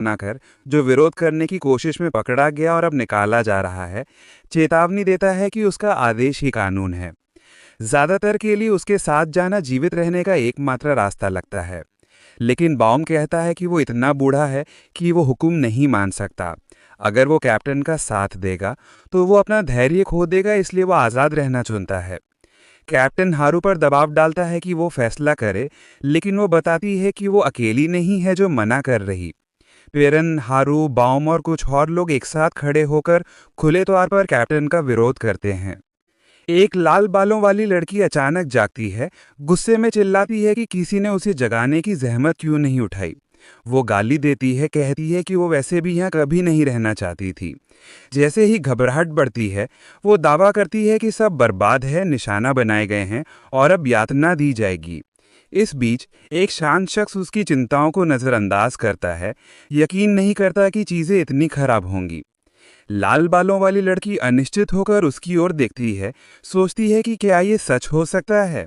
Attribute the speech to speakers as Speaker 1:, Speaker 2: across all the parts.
Speaker 1: बनाकर जो विरोध करने की कोशिश में पकड़ा गया और अब निकाला जा रहा है, चेतावनी देता है कि उसका आदेश ही कानून है। ज्यादातर के लिए उसके साथ जाना जीवित रहने का एकमात्र रास्ता लगता है, लेकिन बाउम कहता है कि वो इतना बूढ़ा है कि वो हुक्म नहीं मान सकता। अगर वो कैप्टन का साथ देगा तो वो अपना धैर्य खो देगा, इसलिए वो आज़ाद रहना चुनता है। कैप्टन हारू पर दबाव डालता है कि वो फैसला करे, लेकिन वो बताती है कि वो अकेली नहीं है जो मना कर रही। पेरन, हारू, बाउम और कुछ और लोग एक साथ खड़े होकर खुले तौर पर कैप्टन का विरोध करते हैं। एक लाल बालों वाली लड़की अचानक जागती है, गुस्से में चिल्लाती है कि किसी ने उसे जगाने की जहमत क्यों नहीं उठाई। वो गाली देती है, कहती है कि वो वैसे भी यहाँ कभी नहीं रहना चाहती थी। जैसे ही घबराहट बढ़ती है, वो दावा करती है कि सब बर्बाद है, निशाना बनाए गए हैं और अब यातना दी जाएगी। इस बीच एक शांत शख्स उसकी चिंताओं को नज़रअंदाज करता है, यकीन नहीं करता कि चीज़ें इतनी खराब होंगी। लाल बालों वाली लड़की अनिश्चित होकर उसकी ओर देखती है, सोचती है कि क्या ये सच हो सकता है।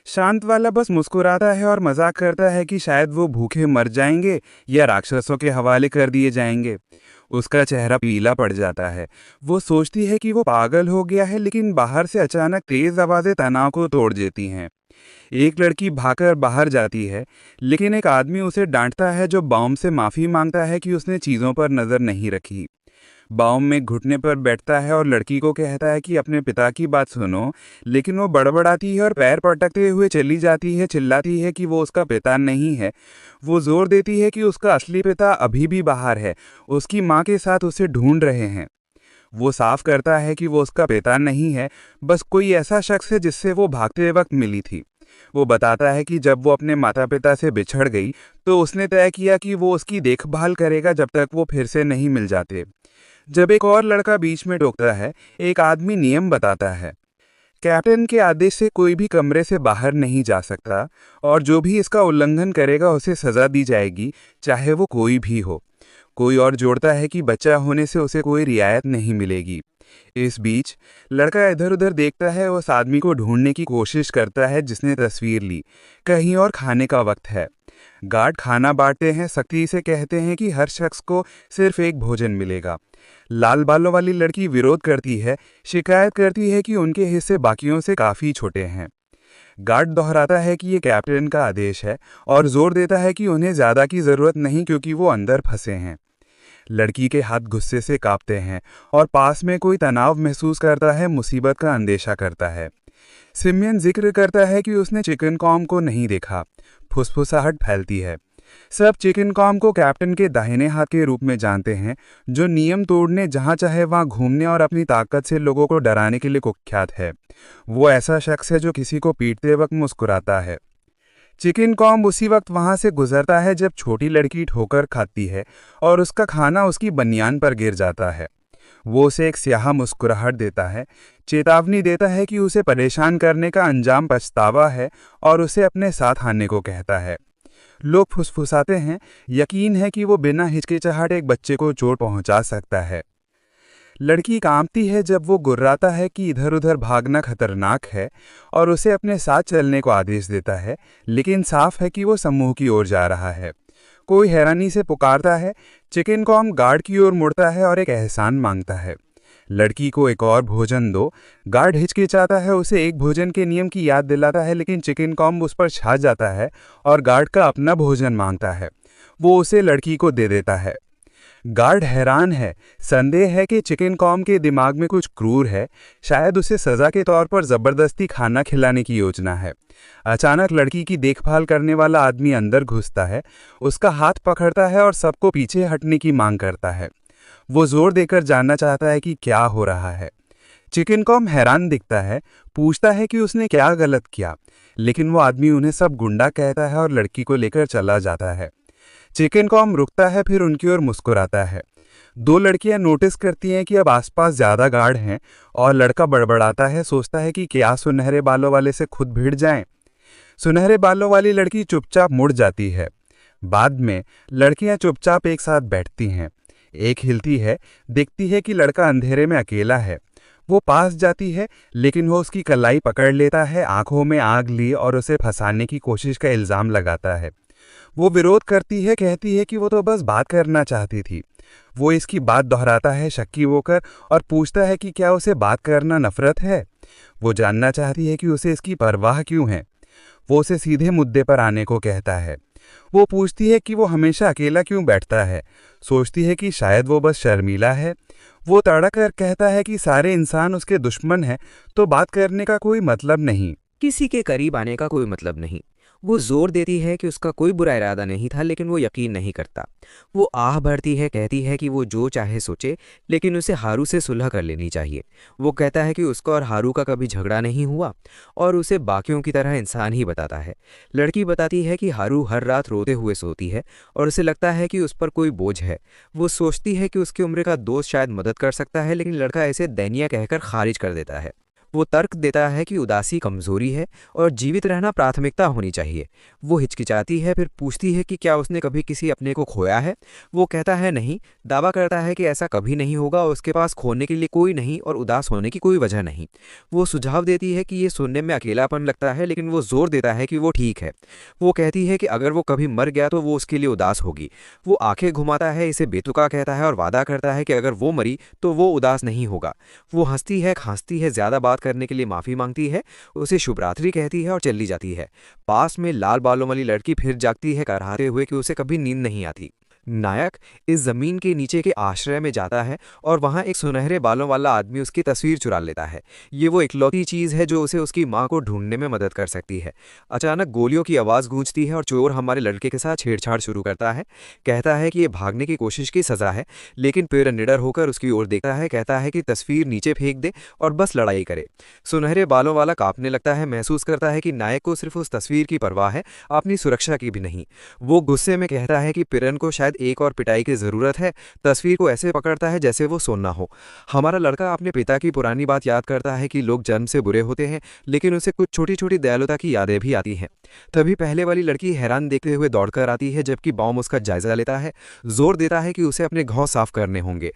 Speaker 1: शांत वाला बस मुस्कुराता है और मजाक करता है कि शायद वो भूखे मर जाएंगे या राक्षसों के हवाले कर दिए जाएंगे। उसका चेहरा पीला पड़ जाता है। वो सोचती है कि वो पागल हो गया है, लेकिन बाहर से अचानक तेज आवाज़ें तनाव को तोड़ देती हैं। एक लड़की भागकर बाहर जाती है, लेकिन एक आदमी उसे डांटता है जो बाउम से माफ़ी मांगता है कि उसने चीज़ों पर नज़र नहीं रखी। बाउम में घुटने पर बैठता है और लड़की को कहता है कि अपने पिता की बात सुनो, लेकिन वो बड़बड़ाती है और पैर पटकते हुए चली जाती है, चिल्लाती है कि वो उसका पिता नहीं है। वो जोर देती है कि उसका असली पिता अभी भी बाहर है, उसकी माँ के साथ उसे ढूंढ रहे हैं। वो साफ करता है कि वो उसका पिता नहीं है, बस कोई ऐसा शख्स है जिससे वो भागते वक्त मिली थी। वो बताता है कि जब वो अपने माता पिता से बिछड़ गई तो उसने तय किया कि वो उसकी देखभाल करेगा जब तक वो फिर से नहीं मिल जाते। जब एक और लड़का बीच में टोकता है, एक आदमी नियम बताता है। कैप्टन के आदेश से कोई भी कमरे से बाहर नहीं जा सकता और जो भी इसका उल्लंघन करेगा उसे सजा दी जाएगी, चाहे वो कोई भी हो। कोई और जोड़ता है कि बच्चा होने से उसे कोई रियायत नहीं मिलेगी। इस बीच लड़का इधर उधर देखता है, उस आदमी को ढूंढने की कोशिश करता है जिसने तस्वीर ली। कहीं और खाने का वक्त है। गार्ड खाना बांटते हैं, सख्ती से कहते हैं कि हर शख्स को सिर्फ एक भोजन मिलेगा। लाल बालों वाली लड़की विरोध करती है, शिकायत करती है कि उनके हिस्से बाकियों से काफ़ी छोटे हैं। गार्ड दोहराता है कि ये कैप्टन का आदेश है और जोर देता है कि उन्हें ज़्यादा की ज़रूरत नहीं क्योंकि वो अंदर फंसे हैं। लड़की के हाथ गुस्से से कांपते हैं और पास में कोई तनाव महसूस करता है, मुसीबत का अंदेशा करता है। सिमियन जिक्र करता है कि उसने चिकन कॉम को नहीं देखा। फुसफुसाहट फैलती है। सब चिकन कॉम को कैप्टन के दाहिने हाथ के रूप में जानते हैं, जो नियम तोड़ने, जहां चाहे वहां घूमने और अपनी ताकत से लोगों को डराने के लिए कुख्यात है। वो ऐसा शख्स है जो किसी को पीटते वक्त मुस्कुराता है। चिकन कॉम उसी वक्त वहां से गुजरता है जब छोटी लड़की ठोकर खाती है और उसका खाना उसकी बनियान पर गिर जाता है। वो उसे एक स्याह मुस्कुराहट देता है, चेतावनी देता है कि उसे परेशान करने का अंजाम पछतावा है और उसे अपने साथ आने को कहता है। लोग फुसफुसाते हैं, यकीन है कि वो बिना हिचकिचाहट एक बच्चे को चोट पहुंचा सकता है। लड़की कांपती है जब वो गुर्राता है कि इधर उधर भागना खतरनाक है और उसे अपने साथ चलने को आदेश देता है, लेकिन साफ है कि वो समूह की ओर जा रहा है। कोई हैरानी से पुकारता है। चिकन कॉम गार्ड की ओर मुड़ता है और एक एहसान मांगता है। लड़की को एक और भोजन दो। गार्ड हिचकिचाता है, उसे एक भोजन के नियम की याद दिलाता है, लेकिन चिकन कॉम उस पर छा जाता है और गार्ड का अपना भोजन मांगता है। वो उसे लड़की को दे देता है। गार्ड हैरान है, संदेह है कि चिकन कॉम के दिमाग में कुछ क्रूर है, शायद उसे सजा के तौर पर जबरदस्ती खाना खिलाने की योजना है। अचानक लड़की की देखभाल करने वाला आदमी अंदर घुसता है, उसका हाथ पकड़ता है और सबको पीछे हटने की मांग करता है। वो जोर देकर जानना चाहता है कि क्या हो रहा है। चिकन कॉम हैरान दिखता है, पूछता है कि उसने क्या गलत किया, लेकिन वो आदमी उन्हें सब गुंडा कहता है और लड़की को लेकर चला जाता है। चिकन कॉम रुकता है, फिर उनकी ओर मुस्कुराता है। दो लड़कियां नोटिस करती हैं कि अब आसपास ज्यादा गार्ड हैं और लड़का बड़बड़ाता है, सोचता है कि क्या सुनहरे बालों वाले से खुद भिड़ जाएं। सुनहरे बालों वाली लड़की चुपचाप मुड़ जाती है। बाद में लड़कियां चुपचाप एक साथ बैठती हैं। एक हिलती है, देखती है कि लड़का अंधेरे में अकेला है। वो पास जाती है, लेकिन वो उसकी कलाई पकड़ लेता है, आंखों में आग ली और उसे फंसाने की कोशिश का इल्जाम लगाता है। वो विरोध करती है, कहती है कि वो तो बस बात करना चाहती थी। वो इसकी बात दोहराता है शक्की होकर और पूछता है कि क्या उसे बात करना नफरत है। वो जानना चाहती है कि उसे इसकी परवाह क्यों है। वो उसे सीधे मुद्दे पर आने को कहता है। वो पूछती है कि वो हमेशा अकेला क्यों बैठता है। सोचती है कि शायद वो बस शर्मीला है। वो तड़क कर कहता है कि सारे इंसान उसके दुश्मन हैं, तो बात करने का कोई मतलब नहीं।
Speaker 2: किसी के करीब आने का कोई मतलब नहीं। वो जोर देती है कि उसका कोई बुरा इरादा नहीं था, लेकिन वो यकीन नहीं करता। वो आह भरती है, कहती है कि वो जो चाहे सोचे, लेकिन उसे हारू से सुलह कर लेनी चाहिए। वो कहता है कि उसका और हारू का कभी झगड़ा नहीं हुआ और उसे बाकियों की तरह इंसान ही बताता है। लड़की बताती है कि हारू हर रात रोते हुए सोती है और उसे लगता है कि उस पर कोई बोझ है। वो सोचती है कि उसकी उम्र का दोस्त शायद मदद कर सकता है, लेकिन लड़का ऐसे दैनिया कहकर खारिज कर देता है। वो तर्क देता है कि उदासी कमजोरी है और जीवित रहना प्राथमिकता होनी चाहिए। वो हिचकिचाती है, फिर पूछती है कि क्या उसने कभी किसी अपने को खोया है। वो कहता है नहीं, दावा करता है कि ऐसा कभी नहीं होगा और उसके पास खोने के लिए कोई नहीं और उदास होने की कोई वजह नहीं। वो सुझाव देती है कि ये सुनने में अकेलापन लगता है, लेकिन वो जोर देता है कि वो ठीक है। वो कहती है कि अगर वो कभी मर गया तो वो उसके लिए उदास होगी। वो आंखें घुमाता है, इसे बेतुका कहता है और वादा करता है कि अगर वो मरी तो वो उदास नहीं होगा। वो हंसती है, खांसती है, ज्यादा बात करने के लिए माफी मांगती है, उसे शुभरात्रि कहती है और चली जाती है। पास में लाल बालों वाली लड़की फिर जागती है, कराहते हुए कि उसे कभी नींद नहीं आती। नायक इस जमीन के नीचे के आश्रय में जाता है और वहां एक सुनहरे बालों वाला आदमी उसकी तस्वीर चुरा लेता है। ये वो इकलौती चीज है जो उसे उसकी मां को ढूंढने में मदद कर सकती है। अचानक गोलियों की आवाज गूंजती है और चोर हमारे लड़के के साथ छेड़छाड़ शुरू करता है। कहता है कि ये भागने की कोशिश की सजा है, लेकिन फिर निडर होकर उसकी ओर देखता है, कहता है कि तस्वीर नीचे फेंक दे और बस लड़ाई करे। सुनहरे बालों वाला कांपने लगता है, महसूस करता है कि नायक को सिर्फ उस तस्वीर की परवाह है, अपनी सुरक्षा की भी नहीं। वो गुस्से में कहता है कि पिरन को शायद एक और पिटाई की जरूरत है। तस्वीर को ऐसे पकड़ता है जैसे वो सोना हो। हमारा लड़का अपने पिता की पुरानी बात याद करता है कि लोग जन्म से बुरे होते हैं, लेकिन उसे कुछ छोटी छोटी दयालुता की यादें भी आती हैं। तभी पहले वाली लड़की हैरान देखते हुए दौड़कर आती है, जबकि बॉम उसका जायजा लेता है। जोर देता है कि उसे अपने घाव साफ करने होंगे।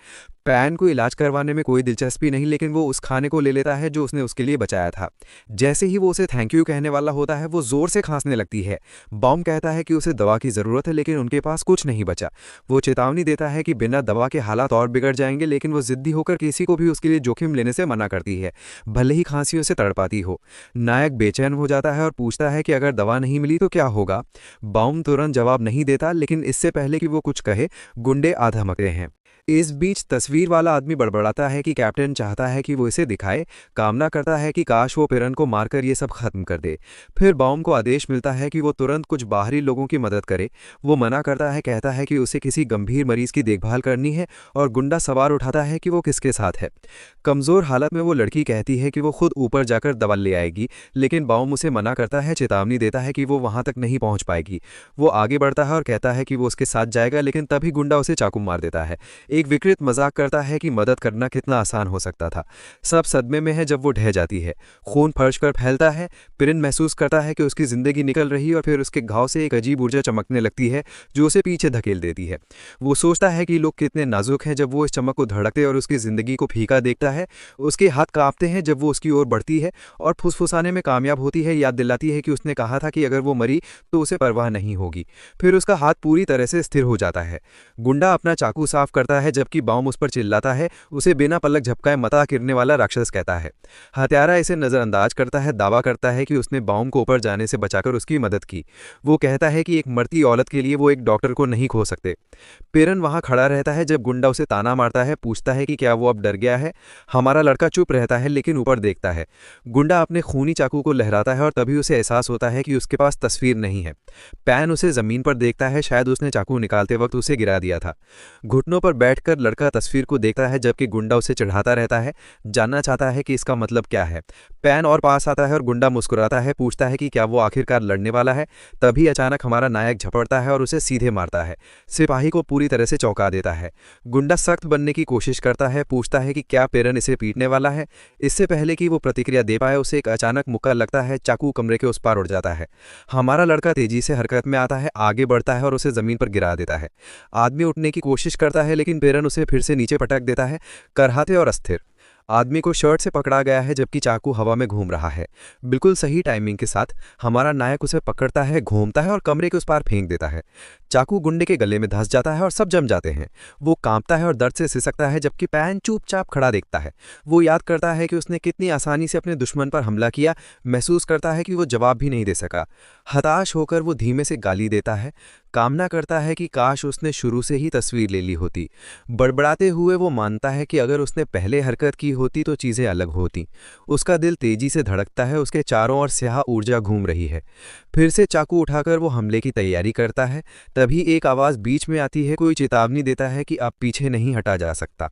Speaker 2: पैन को इलाज करवाने में कोई दिलचस्पी नहीं, लेकिन वो उस खाने को ले लेता है जो उसने उसके लिए बचाया था। जैसे ही वो उसे थैंक यू कहने वाला होता है, वो जोर से खांसने लगती है। बॉम कहता है कि उसे दवा की जरूरत है, लेकिन उनके पास कुछ नहीं बचा। वो चेतावनी देता है कि बिना दवा के हालात और बिगड़ जाएंगे, लेकिन वो जिद्दी होकर किसी को भी उसके लिए जोखिम लेने से मना करती है, भले ही खांसियों से तड़पाती हो। नायक बेचैन हो जाता है और पूछता है कि अगर दवा नहीं मिली तो क्या होगा। बॉम तुरंत जवाब नहीं देता, लेकिन इससे पहले कि वो कुछ कहे, गुंडे आ धमकते हैं। इस बीच तस्वीर वाला आदमी बड़बड़ाता है कि कैप्टन चाहता है कि वो इसे दिखाए, कामना करता है कि काश वो पिरन को मारकर ये सब खत्म कर दे। फिर बॉम को आदेश मिलता है कि वो तुरंत कुछ बाहरी लोगों की मदद करे। वो मना करता है, कहता है कि उसे किसी गंभीर मरीज की देखभाल करनी है और गुंडा सवाल उठाता है कि वो किसके साथ है। कमजोर हालत में वो लड़की कहती है कि वो खुद ऊपर जाकर दवा ले आएगी, लेकिन बॉम उसे मना करता है, चेतावनी देता है कि वो वहां तक नहीं पहुंच पाएगी। वो आगे बढ़ता है और कहता है कि वो उसके साथ जाएगा, लेकिन तभी गुंडा उसे चाकू मार देता है। एक विकृत मजाक करता है कि मदद करना कितना आसान हो सकता था। सब सदमे में है जब वो ढह जाती है। खून फर्श पर फैलता है। पिरिन महसूस करता है कि उसकी जिंदगी निकल रही है और फिर उसके घाव से एक अजीब ऊर्जा चमकने लगती है जो उसे पीछे धकेल देती है। वो सोचता है कि लोग कितने नाजुक हैं जब वो इस चमक को धड़कते और उसकी जिंदगी को फीका देखता है। उसके हाथ कांपते हैं जब वो उसकी ओर बढ़ती है और फुसफुसाने में कामयाब होती है, याद दिलाती है कि उसने कहा था कि अगर वो मरी तो उसे परवाह नहीं होगी। फिर उसका हाथ पूरी तरह से स्थिर हो जाता है। गुंडा अपना चाकू साफ करता है, जबकि बॉम उस पर चिल्लाता है, उसे बिना पलक झपकाए मता गिरने वाला राक्षस कहता है। हत्यारा इसे नजरअंदाज करता है, दावा करता है कि उसने बॉम को ऊपर जाने से बचाकर उसकी मदद की। वो कहता है कि एक मरती औरत के लिए वो एक डॉक्टर को नहीं खो सकते। पेरन वहां खड़ा रहता है जब गुंडा उसे ताना मारता है, पूछता है कि क्या वो अब डर गया है। हमारा लड़का चुप रहता है, लेकिन ऊपर देखता है। गुंडा अपने खूनी चाकू को लहराता है और तभी उसे एहसास होता है कि उसके पास तस्वीर नहीं है। पैन उसे जमीन पर देखता है, शायद उसने चाकू निकालते वक्त उसे गिरा दिया था। घुटनों पर बैठकर लड़का तस्वीर को देखता है, जबकि गुंडा उसे चढ़ाता रहता है, जानना चाहता है कि इसका मतलब क्या है। पैन और पास आता है और गुंडा मुस्कुराता है, पूछता है कि क्या वो आखिरकार लड़ने वाला है। तभी अचानक हमारा नायक झपड़ता है और उसे सीधे मारता है। सिपाही को पूरी तरह से चौंका देता है। गुंडा सख्त बनने की कोशिश करता है, पूछता है कि क्या पेरन इसे पीटने वाला है। इससे पहले कि वो प्रतिक्रिया दे पाए, उसे एक अचानक मुक्का लगता है, चाकू कमरे के उस पार उड़ जाता है। हमारा लड़का तेजी से हरकत में आता है, आगे बढ़ता है और उसे जमीन पर गिरा देता है। आदमी उठने की कोशिश करता है, लेकिन पेरन उसे फिर से नीचे पटक देता है, करहाते और अस्थिर।
Speaker 3: आदमी को शर्ट से पकड़ा गया है जबकि चाकू हवा में घूम रहा है। बिल्कुल सही टाइमिंग के साथ हमारा नायक उसे पकड़ता है, घूमता है और कमरे के उस पार फेंक देता है। चाकू गुंडे के गले में धंस जाता है और सब जम जाते हैं। वो कांपता है और दर्द से सिसकता है जबकि पैन चुपचाप खड़ा देखता है। वो याद करता है कि उसने कितनी आसानी से अपने दुश्मन पर हमला किया, महसूस करता है कि वो जवाब भी नहीं दे सका। हताश होकर वो धीमे से गाली देता है, कामना करता है कि काश उसने शुरू से ही तस्वीर ले ली होती। बड़बड़ाते हुए वो मानता है कि अगर उसने पहले हरकत की होती तो चीज़ें अलग होती। उसका दिल तेजी से धड़कता है, उसके चारों ओर स्याह ऊर्जा घूम रही है। फिर से चाकू उठाकर वो हमले की तैयारी करता है। तभी एक आवाज़ बीच में आती है, कोई चेतावनी देता है कि अब पीछे नहीं हटा जा सकता।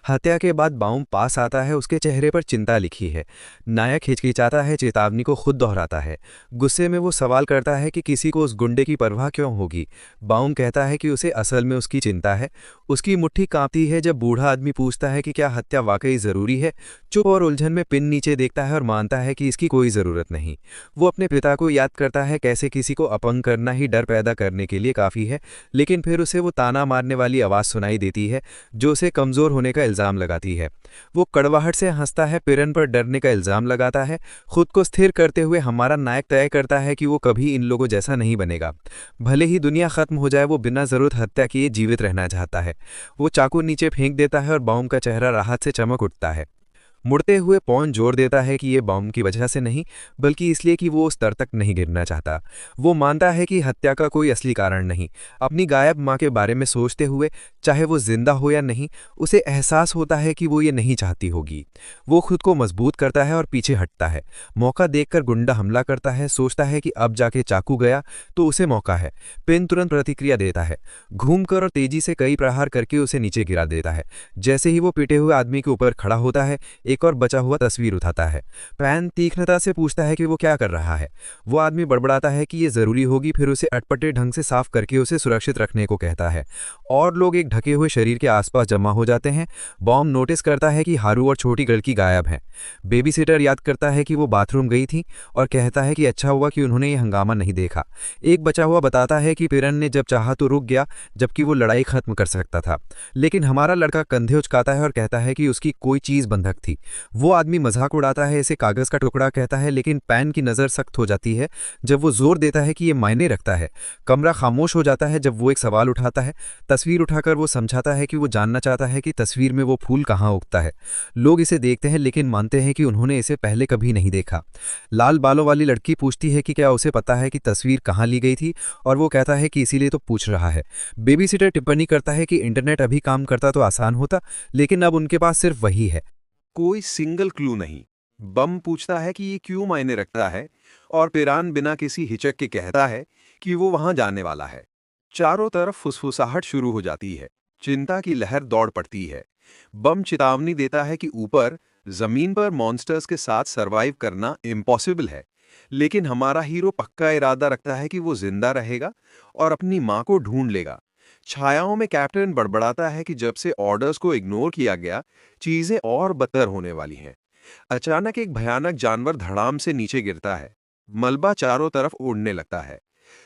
Speaker 3: हत्या के बाद बाउम पास आता है, उसके चेहरे पर चिंता लिखी है। नायक हिचकिचाता है, चेतावनी को खुद दोहराता है। गुस्से में वो सवाल करता है कि किसी को उस गुंडे की परवाह क्यों होगी। बाउम कहता है कि उसे असल में उसकी चिंता है। उसकी मुट्ठी कांपती है जब बूढ़ा आदमी पूछता है कि क्या हत्या वाकई ज़रूरी है। चुप और उलझन में पिन नीचे देखता है और मानता है कि इसकी कोई ज़रूरत नहीं। वो अपने पिता को याद करता है, कैसे किसी को अपंग करना ही डर पैदा करने के लिए काफ़ी है। लेकिन फिर उसे वो ताना मारने वाली आवाज़ सुनाई देती है जो उसे कमज़ोर होने का इल्ज़ाम लगाती है। वो कड़वाहट से हंसता है, पिरन पर डरने का इल्ज़ाम लगाता है। खुद को स्थिर करते हुए हमारा नायक तय करता है कि वो कभी इन लोगों जैसा नहीं बनेगा। भले ही दुनिया खत्म हो जाए, वो बिना ज़रूरत हत्या किए जीवित रहना चाहता है। वो चाकू नीचे फेंक देता है और बाउम का चेहरा राहत से चमक उठता है। मुड़ते हुए पौन जोर देता है कि ये बॉम्ब की वजह से नहीं, बल्कि इसलिए कि वो उस स्तर तक नहीं गिरना चाहता। वो मानता है कि हत्या का कोई असली कारण नहीं। अपनी गायब माँ के बारे में सोचते हुए, चाहे वो जिंदा हो या नहीं, उसे एहसास होता है कि वो ये नहीं चाहती होगी। वो खुद को मजबूत करता है और पीछे हटता है। मौका देखकर गुंडा हमला करता है, सोचता है कि अब जाके चाकू गया तो उसे मौका है। पिन तुरंत प्रतिक्रिया देता है, घूमकर और तेजी से कई प्रहार करके उसे नीचे गिरा देता है। जैसे ही वो पिटे हुए आदमी के ऊपर खड़ा होता है, एक और बचा हुआ तस्वीर उठाता है। पैन तीक्ष्णता से पूछता है कि वो क्या कर रहा है। वो आदमी बड़बड़ाता है कि ये जरूरी होगी, फिर उसे अटपटे ढंग से साफ करके उसे सुरक्षित रखने को कहता है। और लोग एक ढके हुए शरीर के आसपास जमा हो जाते हैं। बॉम्ब नोटिस करता है कि हारू और छोटी लड़की गायब हैं। बेबी सिटर याद करता है कि वो बाथरूम गई थी और कहता है कि अच्छा हुआ कि उन्होंने ये हंगामा नहीं देखा। एक बचा हुआ बताता है कि पिरन ने जब चाहा तो रुक गया, जबकि वो लड़ाई खत्म कर सकता था। लेकिन हमारा लड़का कंधे उचकाता है और कहता है कि उसकी कोई चीज बंधक थी। वो आदमी मजाक उड़ाता है, इसे कागज का टुकड़ा कहता है, लेकिन पैन की नज़र सख्त हो जाती है जब वो जोर देता है कि ये मायने रखता है। कमरा खामोश हो जाता है जब वो एक सवाल उठाता है। तस्वीर उठाकर वो समझाता है कि वो जानना चाहता है कि तस्वीर में वो फूल कहाँ उगता है। लोग इसे देखते हैं लेकिन मानते हैं कि उन्होंने इसे पहले कभी नहीं देखा। लाल बालों वाली लड़की पूछती है कि क्या उसे पता है कि तस्वीर कहाँ ली गई थी, और वो कहता है कि इसीलिए तो पूछ रहा है। बेबी सिटर टिप्पणी करता है कि इंटरनेट अभी काम करता तो आसान होता, लेकिन अब उनके पास सिर्फ वही है।
Speaker 4: कोई सिंगल क्लू नहीं। बम पूछता है कि ये क्यों मायने रखता है, और पिरान बिना किसी हिचक के कहता है कि वो वहां जाने वाला है। चारों तरफ फुसफुसाहट शुरू हो जाती है। चिंता की लहर दौड़ पड़ती है। बम चेतावनी देता है कि ऊपर जमीन पर मॉन्स्टर्स के साथ सरवाइव करना इम्पॉसिबल है। लेकिन हमारा हीरो पक्का इरादा रखता है कि वो जिंदा रहेगा और अपनी मां को ढूंढ लेगा। छायाओं में कैप्टन बड़बड़ाता है कि जब से ऑर्डर्स को इग्नोर किया गया, चीजें और बदतर होने वाली हैं। अचानक एक भयानक जानवर धड़ाम से नीचे गिरता है। मलबा चारों तरफ उड़ने लगता है।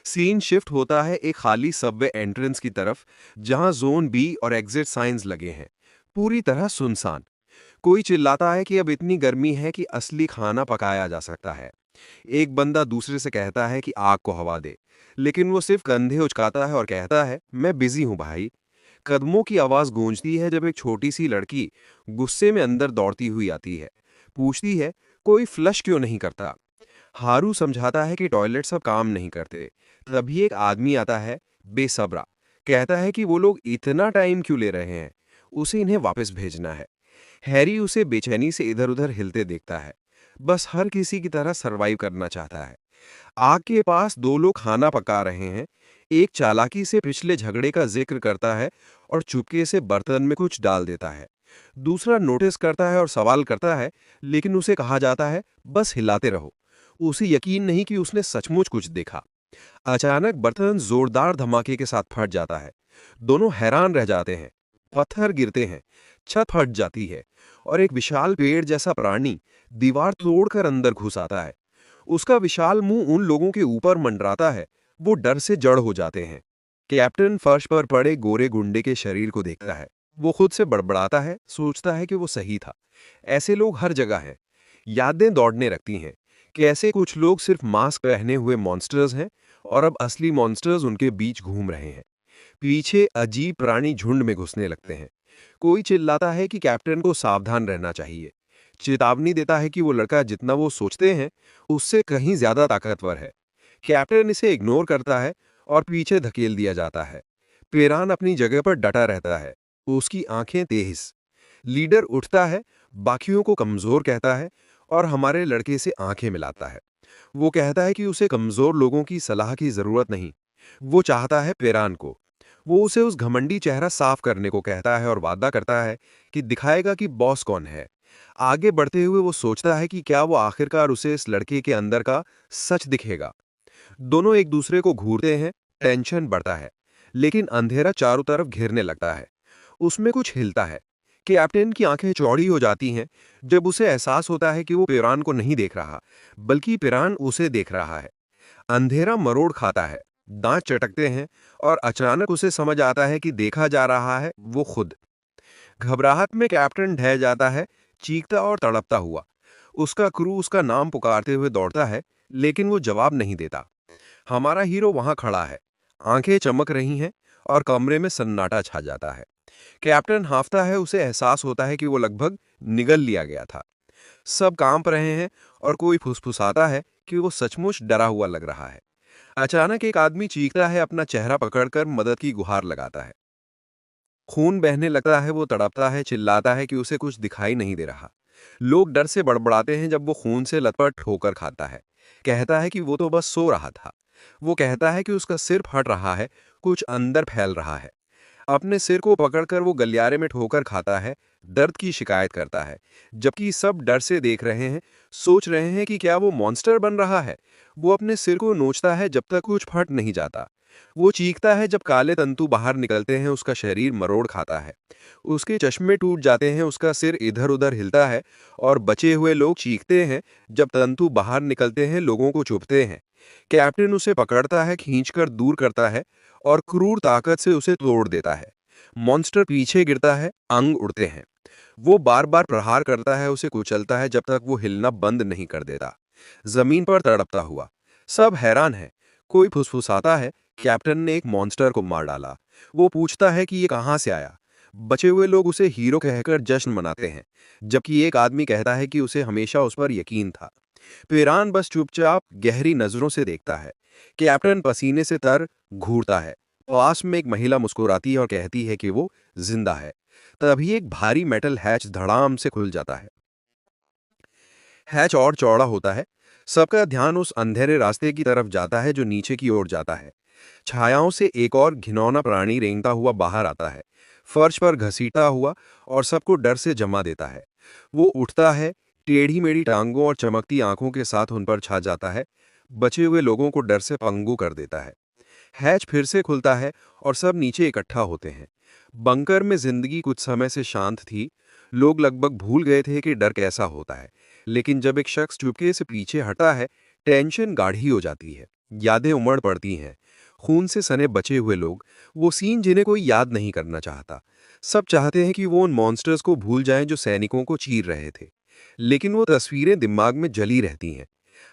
Speaker 4: सीन शिफ्ट होता है एक खाली सबवे एंट्रेंस की तरफ, जहां जोन बी और एग्जिट साइंस लगे हैं। पूरी तरह सुनसान। कोई चिल्लाता है कि अब इतनी गर्मी है कि असली खाना पकाया जा सकता है। एक बंदा दूसरे से कहता है कि आग को हवा दे, लेकिन वो सिर्फ कंधे उचकाता है और कहता है, मैं बिजी हूं भाई। कदमों की आवाज गूंजती है जब एक छोटी सी लड़की गुस्से में अंदर दौड़ती हुई आती है। पूछती है, कोई फ्लश क्यों नहीं करता। हारू समझाता है कि टॉयलेट सब काम नहीं करते। तभी एक आदमी आता है, बेसब्रा। कहता है कि वो लोग इतना टाइम क्यों ले रहे हैं, उसे इन्हें वापस भेजना है। हैरी उसे बेचैनी से इधर उधर हिलते देखता है। बस हर किसी की तरह सरवाइव करना चाहता है। आग के पास दो लोग खाना पका रहे हैं। एक चालाकी से पिछले झगड़े का जिक्र करता है और चुपके से बर्तन में कुछ डाल देता है। दूसरा नोटिस करता है और सवाल करता है, लेकिन उसे कहा जाता है, बस हिलाते रहो। उसे यकीन नहीं कि उसने सचमुच कुछ देखा। अचानक बर्तन जोरदार धमाके के साथ फट जाता है। दोनों हैरान रह जाते हैं। पत्थर गिरते हैं, छत फट जाती है और एक विशाल पेड़ जैसा प्राणी दीवार तोड़कर अंदर घुस आता है। उसका विशाल मुंह उन लोगों के ऊपर मंडराता है। वो डर से जड़ हो जाते हैं। कैप्टन फर्श पर पड़े गोरे गुंडे के शरीर को देखता है। वो खुद से बड़बड़ाता है, सोचता है कि वो सही था। ऐसे लोग हर जगह हैं। यादें दौड़ने लगती हैं कि ऐसे कुछ लोग सिर्फ मास्क पहने हुए मॉन्स्टर्स हैं और अब असली मॉन्स्टर्स उनके बीच घूम रहे हैं। पीछे अजीब प्राणी झुंड में घुसने लगते हैं। कोई चिल्लाता है कि कैप्टन को सावधान रहना चाहिए, चेतावनी देता है कि वो लड़का जितना वो सोचते हैं उससे कहीं ज्यादा ताकतवर है। कैप्टन इसे इग्नोर करता है और पीछे धकेल दिया जाता है। पेरान अपनी जगह पर डटा रहता है, उसकी आंखें तेज। लीडर उठता है, बाकियों को कमजोर कहता है और हमारे लड़के से आंखें मिलाता है। वो कहता है कि उसे कमजोर लोगों की सलाह की जरूरत नहीं, वो चाहता है पेरान को। वो उसे उस घमंडी चेहरा साफ करने को कहता है और वादा करता है कि दिखाएगा कि बॉस कौन है। आगे बढ़ते हुए वो सोचता है कि क्या वो आखिरकार उसे इस लड़के के अंदर का सच दिखेगा। दोनों एक दूसरे को घूरते हैं, टेंशन बढ़ता है, लेकिन अंधेरा चारों तरफ घेरने लगता है। उसमें कुछ हिलता है। कैप्टन की आंखें चौड़ी हो जाती हैं जब उसे एहसास होता है कि वो पिरान को नहीं देख रहा, बल्कि पिरान उसे देख रहा है। अंधेरा मरोड़ खाता है, दांत चटकते हैं और अचानक उसे समझ आता है कि देखा जा रहा है वो खुद। घबराहट में कैप्टन ढह जाता है, चीखता और तड़पता हुआ। उसका क्रू उसका नाम पुकारते हुए दौड़ता है, लेकिन वो जवाब नहीं देता। हमारा हीरो वहां खड़ा है, आंखें चमक रही हैं और कमरे में सन्नाटा छा जाता है। कैप्टन हांफता है, उसे एहसास होता है कि वो लगभग निगल लिया गया था। सब कांप रहे हैं और कोई फुसफुसाता है कि वो सचमुच डरा हुआ लग रहा है। अचानक एक आदमी चीखता है, अपना चेहरा पकड़कर मदद की गुहार लगाता है। खून बहने लगता है, वो तड़पता है, चिल्लाता है कि उसे कुछ दिखाई नहीं दे रहा। लोग डर से बड़बड़ाते हैं जब वो खून से लथपथ ठोकर खाता है। कहता है कि वो तो बस सो रहा था। वो कहता है कि उसका सिर फट रहा है, कुछ अंदर फैल रहा है। अपने सिर को पकड़कर वो गलियारे में ठोकर खाता है, दर्द की शिकायत करता है, जबकि सब डर से देख रहे हैं, सोच रहे हैं कि क्या वो मॉन्स्टर बन रहा है। वो अपने सिर को नोचता है जब तक कुछ फट नहीं जाता। वो चीखता है जब काले तंतु बाहर निकलते हैं, उसका शरीर मरोड़ खाता है। उसके चश्मे टूट जाते हैं, उसका सिर इधर उधर हिलता है और बचे हुए लोग चीखते हैं जब तंतु बाहर निकलते हैं, लोगों को चुभते हैं। कैप्टन उसे पकड़ता है, खींचकर दूर करता है और क्रूर ताकत से उसे तोड़ देता है। मॉन्स्टर पीछे गिरता है, अंग उड़ते हैं। वो बार बार प्रहार करता है, उसे कुचलता है जब तक वो हिलना बंद नहीं कर देता। जमीन पर तड़पता हुआ सब हैरान है। कोई फुसफुसाता है, कैप्टन ने एक मॉन्स्टर को मार डाला। वो पूछता है कि ये कहां से आया। बचे हुए लोग उसे हीरो कहकर जश्न मनाते हैं, जबकि एक आदमी कहता है कि उसे हमेशा उस पर यकीन था। पेरान बस चुपचाप गहरी नजरों से देखता है। कैप्टन पसीने से तर घूरता है। पास में एक महिला मुस्कुराती है और कहती है कि वो जिंदा है। तभी एक भारी मेटल हैच धड़ाम से खुल जाता है। हैच और चौड़ा होता है। सबका ध्यान उस अंधेरे रास्ते की तरफ जाता है जो नीचे की ओर जाता है। छायाओं से एक और घिनौना प्राणी रेंगता हुआ बाहर आता है, फर्श पर घसीटा हुआ, और सबको डर से जमा देता है। वो उठता है, टेढ़ी मेढ़ी टांगों और चमकती आंखों के साथ उन पर छा जाता है, बचे हुए लोगों को डर से पंगु कर देता है। हैच फिर से खुलता है और सब नीचे इकट्ठा होते हैं। बंकर में जिंदगी कुछ समय से शांत थी। लोग लगभग भूल गए थे कि डर कैसा होता है, लेकिन जब एक शख्स चुपके से पीछे हटा है, टेंशन गाढ़ी हो जाती है, यादें उमड़ पड़ती हैं। खून से सने बचे हुए लोग, वो सीन जिन्हें कोई याद नहीं करना चाहता। सब चाहते हैं कि वो उन मॉन्स्टर्स को भूल जाएं जो सैनिकों को चीर रहे थे, लेकिन वो तस्वीरें दिमाग में जली रहती हैं।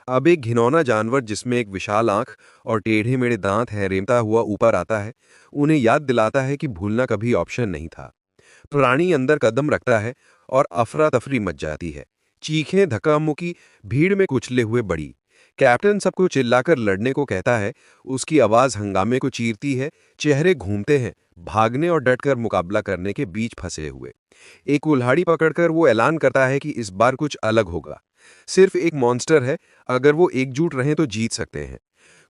Speaker 4: अब एक घिनौना जानवर जिसमें एक विशाल आंख और टेढ़े मेढ़े दांत हैं रेंगता हुआ ऊपर आता है, उन्हें याद दिलाता है कि भूलना कभी ऑप्शन नहीं था। प्राणी अंदर कदम रखता है और अफरा तफरी मच जाती है। चीखें धक्का-मुक्की भीड़ में कुचले हुए बड़ी। कैप्टन सबको चिल्लाकर लड़ने को कहता है, उसकी आवाज हंगामे को चीरती है। चेहरे घूमते हैं, भागने और डटकर मुकाबला करने के बीच फंसे हुए। एक कुल्हाड़ी पकड़कर वो ऐलान करता है कि इस बार कुछ अलग होगा। सिर्फ एक मॉन्स्टर है, अगर वो एकजुट रहें तो जीत सकते हैं।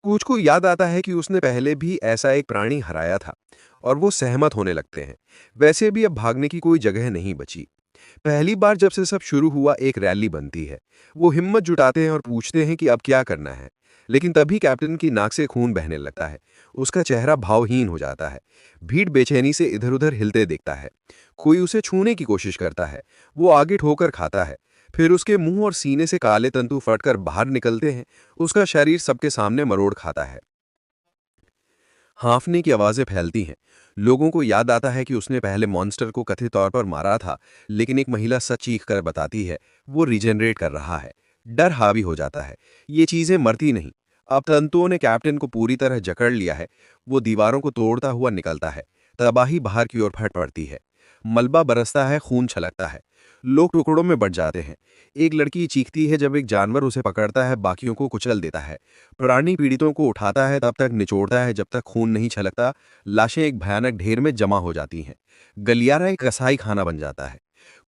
Speaker 4: कुछ को याद आता है कि उसने पहले भी ऐसा एक प्राणी हराया था और वो सहमत होने लगते हैं। वैसे भी अब भागने की कोई जगह नहीं बची। पहली बार जब से सब शुरू हुआ, एक रैली बनती है। वो हिम्मत जुटाते हैं और पूछते हैं कि अब क्या करना है। लेकिन तभी कैप्टन की नाक से खून बहने लगता है। उसका चेहरा भावहीन हो जाता है। भीड़ बेचैनी से इधर उधर हिलते देखता है। कोई उसे छूने की कोशिश करता है। वो आगे ठोकर खाता है। फिर उसके मुंह और सीने से काले तंतु फटकर बाहर निकलते हैं। उसका शरीर सबके सामने मरोड़ खाता है। हाँफने की आवाज़ें फैलती हैं। लोगों को याद आता है कि उसने पहले मॉन्स्टर को कथित तौर पर मारा था, लेकिन एक महिला सच चीख कर बताती है वो रीजनरेट कर रहा है। डर हावी हो जाता है। ये चीज़ें मरती नहीं। अब तंतुओं ने कैप्टन को पूरी तरह जकड़ लिया है। वो दीवारों को तोड़ता हुआ निकलता है। तबाही बाहर की ओर फट पड़ती है। मलबा बरसता है, खून छलकता है। लोग टुकड़ों में बंट जाते हैं। एक लड़की चीखती है जब एक जानवर उसे पकड़ता है, बाकियों को कुचल देता है। प्राणी पीड़ितों को उठाता है, तब तक निचोड़ता है जब तक खून नहीं छलकता। लाशें एक भयानक ढेर में जमा हो जाती हैं। गलियारा एक कसाई खाना बन जाता है।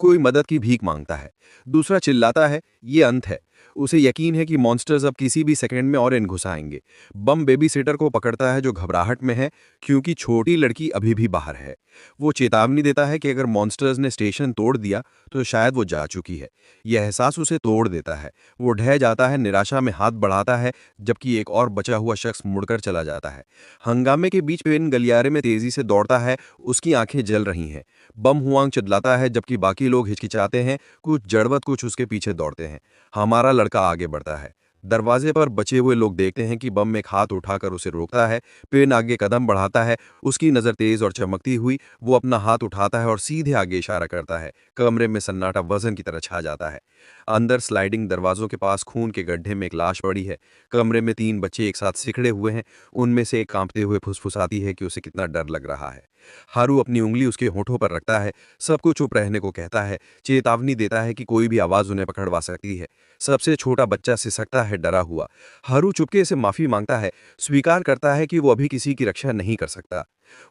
Speaker 4: कोई मदद की भीख मांगता है। दूसरा चिल्लाता है, ये अंत है। उसे यकीन है कि मॉन्स्टर्स अब किसी भी सेकंड में और इन घुस आएंगे। बम बेबी सिटर को पकड़ता है जो घबराहट में है, क्योंकि छोटी लड़की अभी भी बाहर है। वो चेतावनी देता है कि अगर मॉन्स्टर्स ने स्टेशन तोड़ दिया तो शायद वो जा चुकी है। यह एहसास उसे तोड़ देता है। वो ढह जाता है, निराशा में हाथ बढ़ाता है, जबकि एक और बचा हुआ शख्स मुड़कर चला जाता है। हंगामे के बीच पेन गलियारे में तेजी से दौड़ता है। उसकी आंखें जल रही हैं। बम हुआंग चिल्लाता है, जबकि बाकी लोग हिचकिचाते हैं। कुछ जड़वत, कुछ उसके पीछे दौड़ते हैं। हमारा लड़का आगे बढ़ता है। दरवाजे पर बचे हुए लोग देखते हैं कि बम एक हाथ उठाकर उसे रोकता है। पेन आगे कदम बढ़ाता है। उसकी नज़र तेज और चमकती हुई। वो अपना हाथ उठाता है और सीधे आगे इशारा करता है। कमरे में सन्नाटा वजन की तरह छा जाता है। अंदर स्लाइडिंग दरवाजों के पास खून के गड्ढे में एक लाश पड़ी है। कमरे में 3 बच्चे एक साथ सिकड़े हुए हैं। उनमें से एक कांपते हुए फुसफुसाती है कि उसे कितना डर लग रहा है। हारू अपनी उंगली उसके होठों पर रखता है। सबको चुप रहने को कहता है। चेतावनी देता है कि कोई भी आवाज़ उन्हें पकड़वा सकती है। सबसे छोटा बच्चा सिसकता है, डरा हुआ। हारू चुपके से माफ़ी मांगता है, स्वीकार करता है कि वो अभी किसी की रक्षा नहीं कर सकता।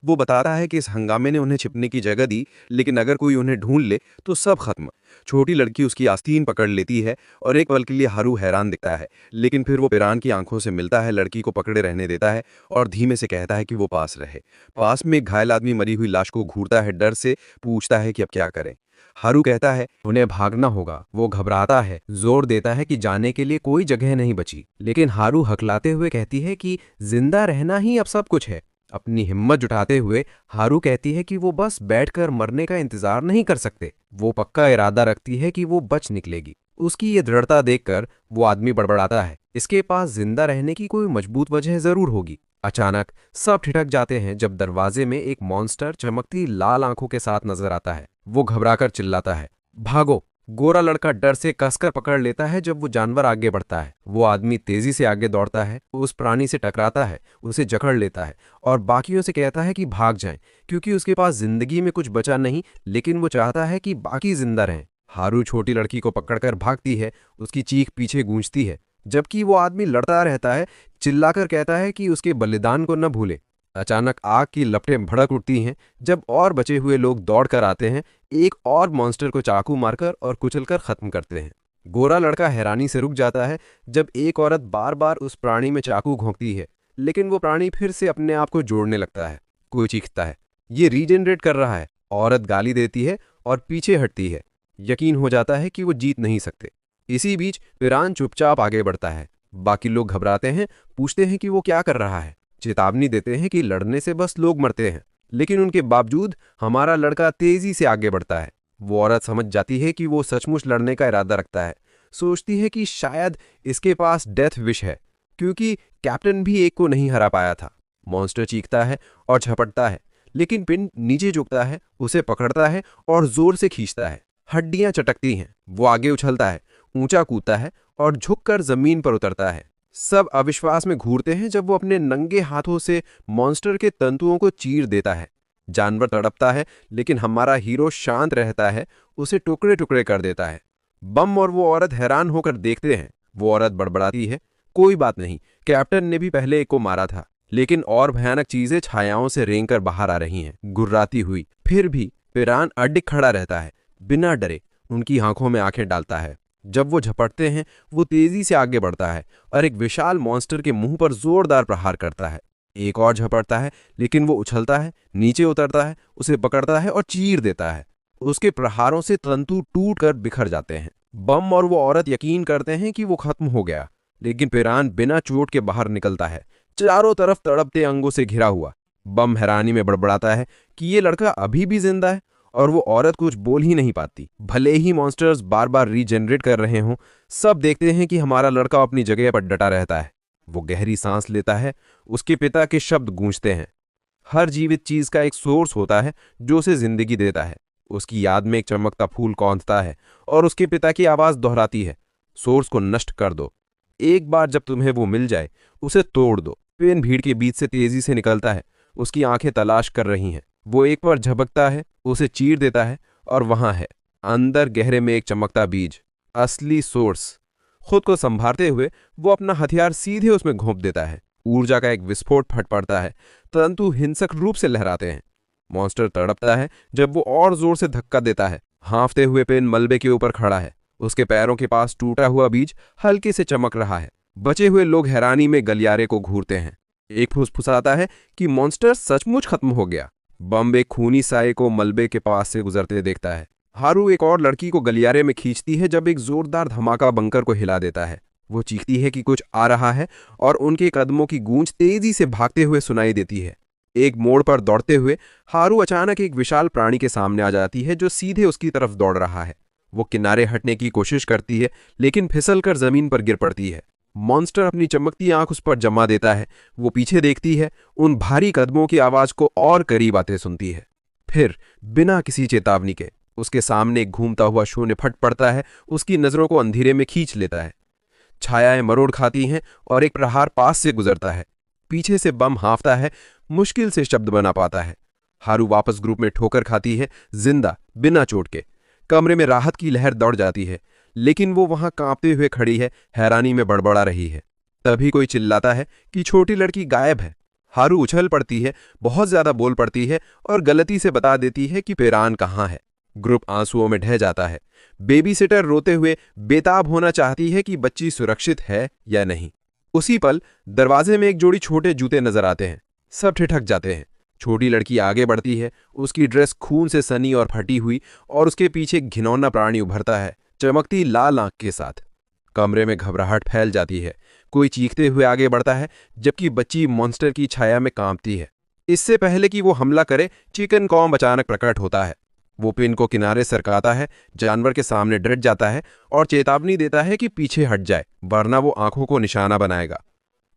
Speaker 4: वो बताता है कि इस हंगामे ने उन्हें छिपने की जगह दी, लेकिन अगर कोई उन्हें ढूंढ ले तो सब खत्म। छोटी लड़की उसकी आस्तीन पकड़ लेती है और एक पल के लिए हारू हैरान दिखता है, लेकिन फिर वो पिरान की आंखों से मिलता है, लड़की को पकड़े रहने देता है और धीमे से कहता है कि वो पास रहे। पास में एक घायल आदमी मरी हुई लाश को घूरता है, डर से पूछता है कि अब क्या करें। हारू कहता है,
Speaker 3: उन्हें भागना होगा। वो घबराता है, जोर देता है कि जाने के लिए कोई जगह नहीं बची, लेकिन हारू हकलाते हुए कहती है कि जिंदा रहना ही अब सब कुछ है। अपनी हिम्मत जुटाते हुए हारू कहती है कि वो बस बैठकर मरने का इंतजार नहीं कर सकते। वो पक्का इरादा रखती है कि वो बच निकलेगी। उसकी ये दृढ़ता देखकर वो आदमी बड़बड़ाता है, इसके पास जिंदा रहने की कोई मजबूत वजह जरूर होगी। अचानक सब ठिठक जाते हैं जब दरवाजे में एक मॉन्स्टर चमकती लाल आंखों के साथ नजर आता है। वो घबराकर चिल्लाता है, भागो। गोरा लड़का डर से कसकर पकड़ लेता है जब वो जानवर आगे बढ़ता है। वो आदमी तेजी से आगे दौड़ता है, उस प्राणी से टकराता है, उसे जकड़ लेता है और बाकियों से कहता है कि भाग जाएं, क्योंकि उसके पास जिंदगी में कुछ बचा नहीं, लेकिन वो चाहता है कि बाकी जिंदा रहें। हारू छोटी लड़की को पकड़कर भागती है। उसकी चीख पीछे गूंजती है, जबकि वो आदमी लड़ता रहता है, चिल्लाकर कहता है कि उसके बलिदान को न भूले। अचानक आग की लपटें भड़क उठती हैं। जब और बचे हुए लोग दौड़ कर आते हैं, एक और मॉन्स्टर को चाकू मारकर और कुचलकर खत्म करते हैं। गोरा लड़का हैरानी से रुक जाता है जब एक औरत बार बार उस प्राणी में चाकू घोंकती है, लेकिन वो प्राणी फिर से अपने आप को जोड़ने लगता है। कोई चीखता है, ये रीजनरेट कर रहा है। औरत गाली देती है और पीछे हटती है। यकीन हो जाता है कि वो जीत नहीं सकते। इसी बीच पिरान चुपचाप आगे बढ़ता है। बाकी लोग घबराते हैं, पूछते हैं कि वो क्या कर रहा है। चेतावनी देते हैं कि लड़ने से बस लोग मरते हैं, लेकिन उनके बावजूद हमारा लड़का तेजी से आगे बढ़ता है। वो औरत समझ जाती है कि वो सचमुच लड़ने का इरादा रखता है। सोचती है कि शायद इसके पास डेथ विश है, क्योंकि कैप्टन भी एक को नहीं हरा पाया था। मॉन्स्टर चीखता है और झपटता है, लेकिन पिन नीचे झुकता है, उसे पकड़ता है और जोर से खींचता है। हड्डियां चटकती हैं। वो आगे उछलता है, ऊंचा कूदता है और झुककर जमीन पर उतरता है। सब अविश्वास में घूरते हैं जब वो अपने नंगे हाथों से मॉन्स्टर के तंतुओं को चीर देता है। जानवर तड़पता है, लेकिन हमारा हीरो शांत रहता है, उसे टुकड़े टुकड़े कर देता है। बम और वो औरत हैरान होकर देखते हैं। वो औरत बड़बड़ाती है, कोई बात नहीं, कैप्टन ने भी पहले एक को मारा था। लेकिन और भयानक चीजें छायाओं से रेंग कर बाहर आ रही हैं, गुर्राती हुई। फिर भी पिरान अडिग खड़ा रहता है, बिना डरे। उनकी आंखों में आंखें डालता है। जब वो झपटते हैं, वो तेजी से आगे बढ़ता है और एक विशाल मॉन्स्टर के मुंह पर जोरदार प्रहार करता है। एक और झपटता है, लेकिन वो उछलता है, नीचे उतरता है, उसे पकड़ता है और चीर देता है। उसके प्रहारों से तंतु टूट कर बिखर जाते हैं। बम और वो औरत यकीन करते हैं कि वो खत्म हो गया, लेकिन पिरान बिना चोट के बाहर निकलता है, चारों तरफ तड़पते अंगों से घिरा हुआ। बम हैरानी में बड़बड़ाता है कि ये लड़का अभी भी जिंदा है, और वो औरत कुछ बोल ही नहीं पाती। भले ही मॉन्स्टर्स बार बार रीजनरेट कर रहे हों, सब देखते हैं कि हमारा लड़का अपनी जगह पर डटा रहता है।
Speaker 5: वो गहरी सांस लेता है। उसके पिता के शब्द गूंजते हैं। हर जीवित चीज का एक सोर्स होता है जो उसे जिंदगी देता है। उसकी याद में एक चमकता फूल कौंधता है और उसके पिता की आवाज दोहराती है, सोर्स को नष्ट कर दो। एक बार जब तुम्हें वो मिल जाए, उसे तोड़ दो। पेन भीड़ के बीच से तेजी से निकलता है। उसकी आंखें तलाश कर रही हैं। वो एक बार झपकता है, उसे चीर देता है और वहां है, अंदर गहरे में एक चमकता बीज, असली सोर्स। खुद को संभालते हुए वो अपना हथियार सीधे उसमें घोंप देता है। ऊर्जा का एक विस्फोट फट पड़ता है। तंतु हिंसक रूप से लहराते हैं। मॉन्स्टर तड़पता है जब वो और जोर से धक्का देता है। हाँफते हुए पेन मलबे के ऊपर खड़ा है। उसके पैरों के पास टूटा हुआ बीज हल्के से चमक रहा है। बचे हुए लोग हैरानी में गलियारे को घूरते हैं। एक फुसफुसाता है कि मॉन्स्टर सचमुच खत्म हो गया। बम एक खूनी साये को मलबे के पास से गुजरते देखता है। हारू एक और लड़की को गलियारे में खींचती है जब एक जोरदार धमाका बंकर को हिला देता है। वो चीखती है कि कुछ आ रहा है और उनके कदमों की गूंज तेजी से भागते हुए सुनाई देती है। एक मोड़ पर दौड़ते हुए हारू अचानक एक विशाल प्राणी के सामने आ जाती है जो सीधे उसकी तरफ दौड़ रहा है। वो किनारे हटने की कोशिश करती है लेकिन फिसलकर जमीन पर गिर पड़ती है। मॉन्स्टर अपनी चमकती आंख उस पर जमा देता है। वो पीछे देखती है, उन भारी कदमों की आवाज को और करीब आते सुनती है। फिर बिना किसी चेतावनी के उसके सामने एक घूमता हुआ शून्य फट पड़ता है। उसकी नजरों को अंधेरे में खींच लेता है। छायाएं मरोड़ खाती हैं और एक प्रहार पास से गुजरता है। पीछे से बम हाँफता है, मुश्किल से शब्द बना पाता है। हारू वापस ग्रुप में ठोकर खाती है, जिंदा, बिना चोट के। कमरे में राहत की लहर दौड़ जाती है, लेकिन वो वहां कांपते हुए खड़ी है, हैरानी में बड़बड़ा रही है। तभी कोई चिल्लाता है कि छोटी लड़की गायब है। हारू उछल पड़ती है, बहुत ज्यादा बोल पड़ती है और गलती से बता देती है कि पेरान कहाँ है। ग्रुप आंसुओं में ढह जाता है। बेबी सिटर रोते हुए बेताब होना चाहती है कि बच्ची सुरक्षित है या नहीं। उसी पल दरवाजे में एक जोड़ी छोटे जूते नजर आते हैं। सब ठिठक जाते हैं। छोटी लड़की आगे बढ़ती है। उसकी ड्रेस खून से सनी और फटी हुई और उसके पीछे एक घिनौना प्राणी उभरता है, चमकती लाल आंख के साथ। कमरे में घबराहट फैल जाती है। कोई चीखते हुए आगे बढ़ता है जबकि बच्ची मॉन्स्टर की छाया में कांपती है। इससे पहले कि वो हमला करे, चिकन कॉम्ब अचानक प्रकट होता है। वो पिन को किनारे सरकाता है, जानवर के सामने डट जाता है और चेतावनी देता है कि पीछे हट जाए, वरना वो आंखों को निशाना बनाएगा।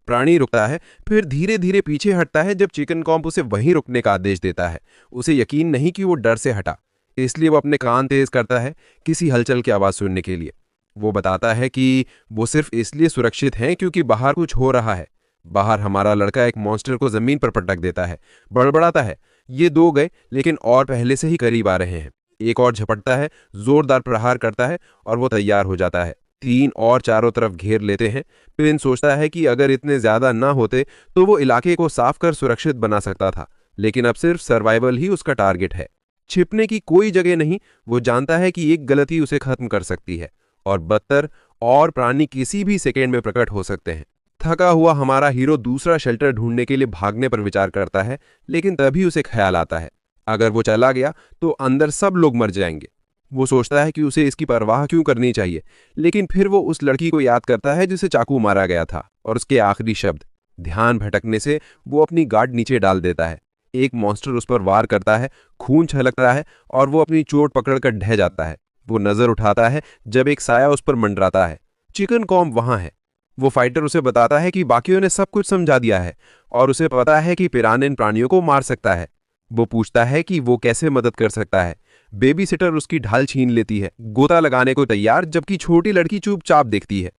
Speaker 5: प्राणी रुकता है, फिर धीरे धीरे पीछे हटता है जब चिकन कॉम्ब उसे वहीं रुकने का आदेश देता है। उसे यकीन नहीं कि वो डर से हटा, इसलिए वो अपने कान तेज करता है किसी हलचल की आवाज सुनने के लिए। वो बताता है कि वो सिर्फ इसलिए सुरक्षित हैं क्योंकि बाहर कुछ हो रहा है। बाहर हमारा लड़का एक मॉन्स्टर को जमीन पर पटक देता है, बड़बड़ाता है, ये दो गए लेकिन और पहले से ही करीब आ रहे हैं। एक और झपटता है, जोरदार प्रहार करता है और वो तैयार हो जाता है। 3 और चारों तरफ घेर लेते हैं। पिन सोचता है कि अगर इतने ज्यादा ना होते तो वो इलाके को साफ कर सुरक्षित बना सकता था, लेकिन अब सिर्फ सर्वाइवल ही उसका टारगेट है। छिपने की कोई जगह नहीं। वो जानता है कि एक गलती उसे खत्म कर सकती है और बदतर और प्राणी किसी भी सेकेंड में प्रकट हो सकते हैं। थका हुआ हमारा हीरो दूसरा शेल्टर ढूंढने के लिए भागने पर विचार करता है, लेकिन तभी उसे ख्याल आता है अगर वो चला गया तो अंदर सब लोग मर जाएंगे। वो सोचता है कि उसे इसकी परवाह क्यों करनी चाहिए, लेकिन फिर वो उस लड़की को याद करता है जिसे चाकू मारा गया था और उसके आखिरी शब्द। ध्यान भटकने से वो अपनी गार्ड नीचे डाल देता है। एक मॉन्स्टर उस पर वार करता है, खून छलकता है और वो अपनी चोट पकड़कर ढह जाता है। वो नजर उठाता है जब एक साया उस पर मंडराता है। चिकन कॉम्ब वहां है। वो फाइटर उसे बताता है कि बाकियों ने सब कुछ समझा दिया है और उसे पता है कि पिरान इन प्राणियों को मार सकता है। वो पूछता है कि वो कैसे मदद कर सकता है। बेबी सिटर उसकी ढाल छीन लेती है, गोता लगाने को तैयार, जबकि छोटी लड़की चुपचाप देखती है।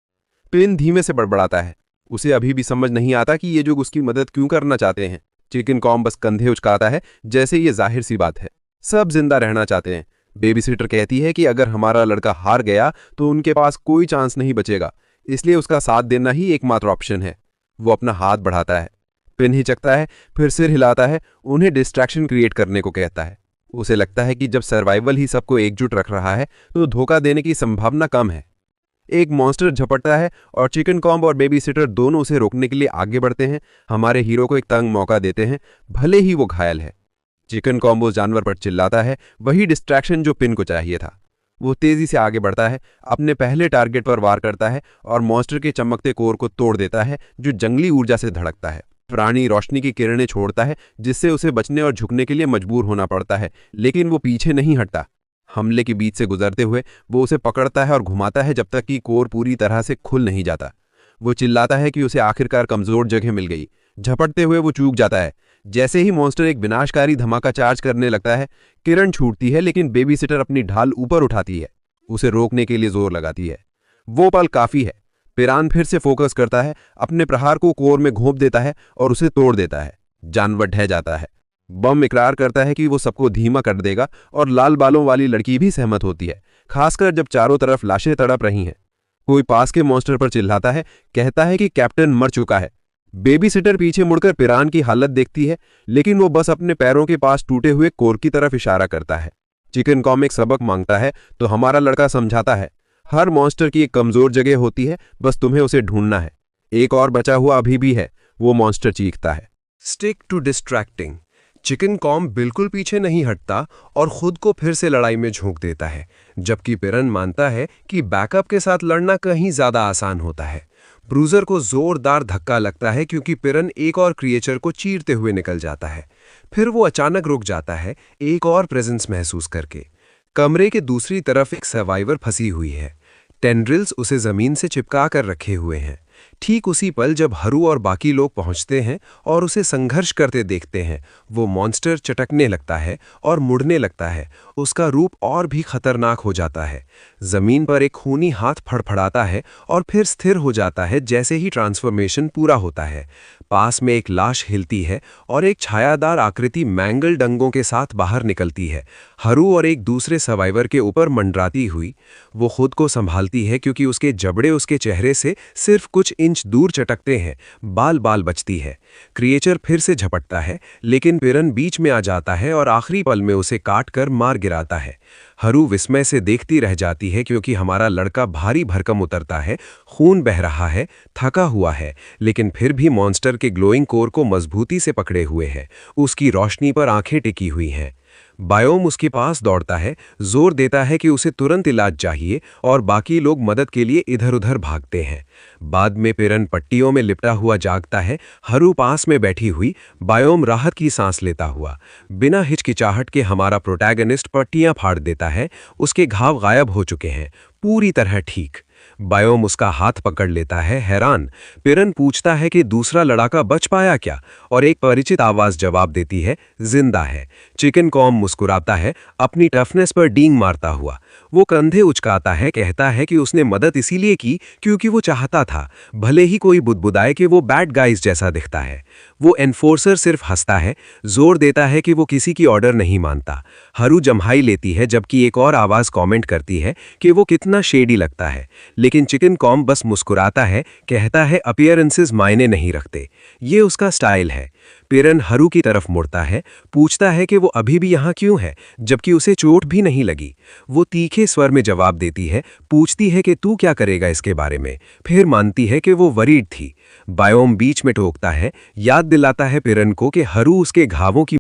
Speaker 5: पिन धीमे से बड़बड़ाता है। उसे अभी भी समझ नहीं आता कि ये लोग उसकी मदद क्यों करना चाहते हैं। चिकन कॉम्ब बस कंधे उचकाता है जैसे ये जाहिर सी बात है। सब जिंदा रहना चाहते हैं। बेबी सिटर कहती है कि अगर हमारा लड़का हार गया तो उनके पास कोई चांस नहीं बचेगा, इसलिए उसका साथ देना ही एकमात्र ऑप्शन है। वो अपना हाथ बढ़ाता है। पिन हिचकता है, फिर सिर हिलाता है, उन्हें डिस्ट्रैक्शन क्रिएट करने को कहता है। उसे लगता है कि जब सर्वाइवल ही सबको एकजुट रख रहा है तो धोखा देने की संभावना कम है। एक मॉन्स्टर झपटता है और चिकन कॉम्ब और बेबी सिटर दोनों उसे रोकने के लिए आगे बढ़ते हैं। हमारे हीरो को एक तंग मौका देते हैं, भले ही वो घायल है। चिकन कॉम्ब उस जानवर पर चिल्लाता है, वही डिस्ट्रैक्शन जो पिन को चाहिए था। वो तेजी से आगे बढ़ता है, अपने पहले टारगेट पर वार करता है और मॉन्स्टर के चमकते कोर को तोड़ देता है जो जंगली ऊर्जा से धड़कता है। प्राणी रोशनी की किरणें छोड़ता है जिससे उसे बचने और झुकने के लिए मजबूर होना पड़ता है, लेकिन वो पीछे नहीं हटता। हमले के बीच से गुजरते हुए वो उसे पकड़ता है और घुमाता है जब तक कि कोर पूरी तरह से खुल नहीं जाता। वो चिल्लाता है कि उसे आखिरकार कमजोर जगह मिल गई। झपटते हुए वो चूक जाता है। जैसे ही मॉन्स्टर एक विनाशकारी धमाका चार्ज करने लगता है, किरण छूटती है, लेकिन बेबीसिटर अपनी ढाल ऊपर उठाती है, उसे रोकने के लिए जोर लगाती है। वो पल काफी है। पिरान फिर से फोकस करता है, अपने प्रहार को कोर में घोंप देता है और उसे तोड़ देता है। जानवर ढह जाता है। बम इकरार करता है कि वो सबको धीमा कर देगा और लाल बालों वाली लड़की भी सहमत होती है, खासकर जब चारों तरफ लाशें तड़प रही हैं। कोई पास के मॉन्स्टर पर चिल्लाता है, कहता है कि कैप्टन मर चुका है। बेबी सिटर पीछे मुड़कर पिरान की हालत देखती है, लेकिन वो बस अपने पैरों के पास टूटे हुए कोर की तरफ इशारा करता है। चिकन कॉम एक सबक मांगता है तो हमारा लड़का समझाता है, हर मॉन्स्टर की एक कमजोर जगह होती है, बस तुम्हें उसे ढूंढना है। एक और बचा हुआ अभी भी है, वो मॉन्स्टर चीखता है।
Speaker 4: Stick to distracting. चिकन कॉम बिल्कुल पीछे नहीं हटता और खुद को फिर से लड़ाई में झोंक देता है, जबकि पिरन मानता है कि बैकअप के साथ लड़ना कहीं ज्यादा आसान होता है। ब्रूजर को जोरदार धक्का लगता है क्योंकि पिरन एक और क्रिएचर को चीरते हुए निकल जाता है। फिर वो अचानक रुक जाता है, एक और प्रेजेंस महसूस करके। कमरे के दूसरी तरफ एक सर्वाइवर फंसी हुई है। टेंड्रिल्स उसे जमीन से चिपका कर रखे हुए हैं। ठीक उसी पल जब हरू और बाकी लोग पहुंचते हैं और उसे संघर्ष करते देखते हैं, वो मॉन्स्टर चटकने लगता है और मुड़ने लगता है। उसका रूप और भी खतरनाक हो जाता है। जमीन पर एक खूनी हाथ फड़फड़ाता है और फिर स्थिर हो जाता है जैसे ही ट्रांसफॉर्मेशन पूरा होता है। पास में एक लाश हिलती है और एक छायादार आकृति मैंगल डंगों के साथ बाहर निकलती है, हरू और एक दूसरे सर्वाइवर के ऊपर मंडराती हुई। वो खुद को संभालती है क्योंकि उसके जबड़े उसके चेहरे से सिर्फ कुछ इंच दूर चटकते हैं। बाल बाल बचती है। क्रिएचर फिर से झपटता है, लेकिन पिरन बीच में आ जाता है और आखिरी पल में उसे काट कर मार गिराता है। हरू विस्मय से देखती रह जाती है क्योंकि हमारा लड़का भारी भरकम उतरता है, खून बह रहा है, थका हुआ है, लेकिन फिर भी मॉन्स्टर के ग्लोइंग कोर को मजबूती से पकड़े हुए है। उसकी रोशनी पर आंखें टिकी हुई हैं। बायोम उसके पास दौड़ता है, जोर देता है कि उसे तुरंत इलाज चाहिए और बाकी लोग मदद के लिए इधर-उधर भागते हैं। बाद में पिरन पट्टियों में लिपटा हुआ जागता है, हरू पास में बैठी हुई। बायोम राहत की सांस लेता हुआ। बिना हिचकिचाहट के हमारा प्रोटैगनिस्ट पट्टियां फाड़ देता है। उसके घाव गायब हो चुके हैं, पूरी तरह ठीक। बायोम उसका हाथ पकड़ लेता है, हैरान। पिरन पूछता है कि दूसरा लड़ाका बच पाया क्या, और एक परिचित आवाज जवाब देती है, जिंदा है। चिकन कॉम मुस्कुराता है, अपनी टफनेस पर डींग मारता हुआ। वो कंधे उचकाता है, कहता है कि उसने मदद इसीलिए की क्योंकि वो चाहता था, भले ही कोई बुदबुदाए कि वो बैड गाइज जैसा दिखता है। वो एनफोर्सर सिर्फ हंसता है, जोर देता है कि वो किसी की ऑर्डर नहीं मानता। हरू जम्हाई लेती है, जबकि एक और आवाज कमेंट करती है कि वो कितना शेडी लगता है, लेकिन चिकन कॉम बस मुस्कुराता है, कहता है अपीयरेंसेस मायने नहीं रखते, ये उसका स्टाइल है। पिरन हरू की तरफ मुड़ता है, पूछता है कि वो अभी भी यहाँ क्यों है, जबकि उसे चोट भी नहीं लगी। वो तीखे स्वर में जवाब देती है, पूछती है कि तू क्या करेगा इसके बारे में, फिर मानती है कि वो वरीड थी। बायोम बीच में टोकता है, याद दिलाता है पिरन को कि हरू उसके घावों की